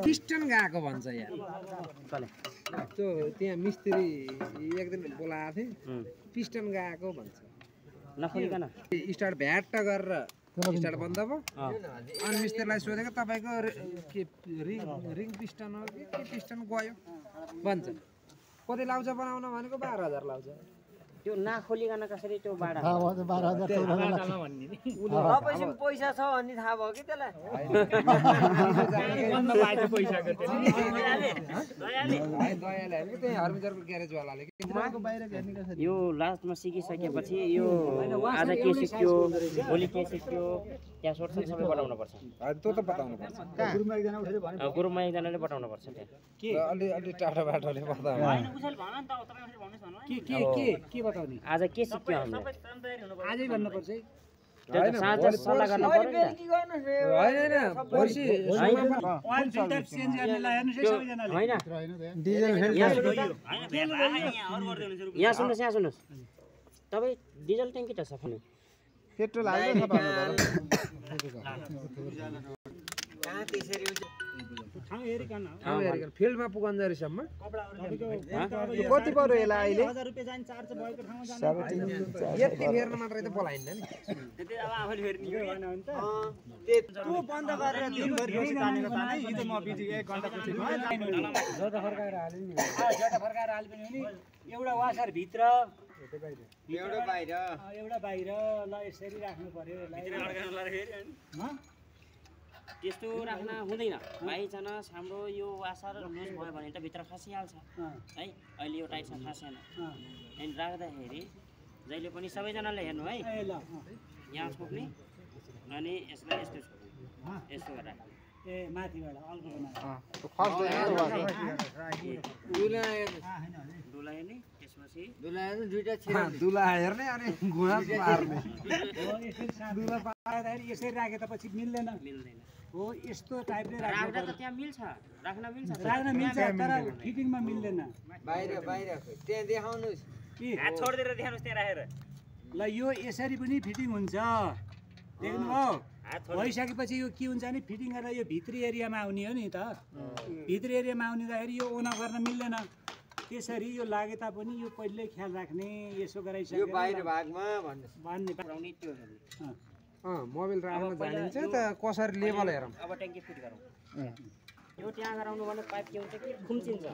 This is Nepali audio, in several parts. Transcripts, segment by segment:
पिस्टन गएको भन्छ यार त्यो त्यहाँ मिस्त्री एक दिन बोलाएको थिए पिस्टन गएको भन्छ नखोलिकन स्टार्ट भ्याट गरेर स्टार्ट बन्द भयो अनि मिस्त्रीलाई सोधेको तपाईँको के रिङ पिस्टन हो कि पिस्टन गयो भन्छ कति लाउँछ बनाउन भनेको 12,000 लाउँछ त्यो नखोलिकन कसरी त्यो बाडा 12,000 पैसा छ भन्ने थाहा भयो कि त्यसलाई यो लास्टमा सिकिसकेपछि यो आज के सिक्यो भोलि के सिक्यो त्यहाँ सोर्सन सबै बताउनु पर्छ त्यो त बताउनु पर्छ गुरुमा एकजनाले बताउनु पर्छ त्यहाँ के अलि टाढा बाटोले बताउनु के बताउने आज के सिक्यो हामीले आजै भन्नु पर्छ साँझ सल्लाह गर्न पर्यो नि हैन पर्सि ओइल फिल्टर चेन्ज गर्ने ला हेर्नुस् है सबैजनाले हैन डिजल यहाँ सुन्नुस् तपाई डिजल ट्याङ्की त सफा नि पेट्रोल हाल्दै सफा कहाँ त्यसरी ठाउँ हेरिकन फिल्डमा पुगन्जरीसम्म कति पर्यो यसलाई अहिले 1000 रुपैयाँ जान्छ चार्ज भएको ठाउँमा जानु यति फेर्न मात्रै त बोलाइन्न नि त्यति अब आफैले फेर्ने हो हैन भने त त्यो बन्द गरेर दिनभरि फेरि तानेको ताने हिजो म बिजी 1 घण्टा पछि जता फर्काएर हाल्यो नि जता फर्काएर हाल्यो पनि एउटा वासर भित्र एउटा बाहिर ल यसरी राख्नु पर्यो यसलाई त्यस्तो राख्न हुँदैन बाइचान्स हाम्रो यो वासर लुज भयो भने त भित्र खसिहाल्छ है अहिले यो टाइटमा खसेन अनि राख्दाखेरि जहिले पनि सबैजनाले हेर्नु है यहाँ छोप्ने अनि यसलाई यस्तो छोप्ने यस्तो गरेर ए माथिबाट अल्को डुलायो नि त्यसपछि दुला हेर्ने अनि गुणा पार्ने दुला पार्दाखेरि यसरी राखे त पछि मिल्दैन हो यस्तो टाइपले राख्दा त त्यहाँ मिल्छ राख्न मिल्छ तर फिटिङमा मिल्दैन बाहिर त्यहाँ देखाउनुस् कि हात छोड्दिएर देखाउनुस् त्यहाँ राखेर ल यो यसरी पनि फिटिङ हुन्छ देख्नुभयो भइसकेपछि यो के हुन्छ भने फिटिङ गरेर यो भित्री एरियामा आउने हो नि त भित्री एरियामा आउनेदाखेरि यो ओना गर्न मिल्दैन त्यसरी यो लागे तापनि यो पहिल्यै ख्याल राख्ने यसो गराइसक्यो बाहिर भागमा भन्ने त्यो मोबाइल राख्न जानिन्छ त कसरी लेभल हेरौँ अब ट्याङ्की फिट गरौँ यो त्यहाँ गराउनु भने पाइप के हुन्छ कि खुम्चिन्छ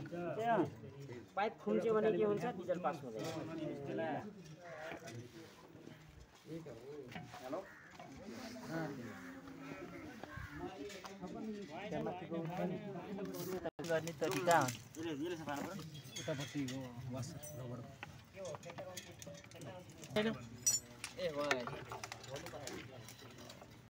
पाइप खुम्च्यो भने के हुन्छ डिजल पास हुँदैन हेलो गर्ने तरिका उतापट्टि हो वासर रबर ए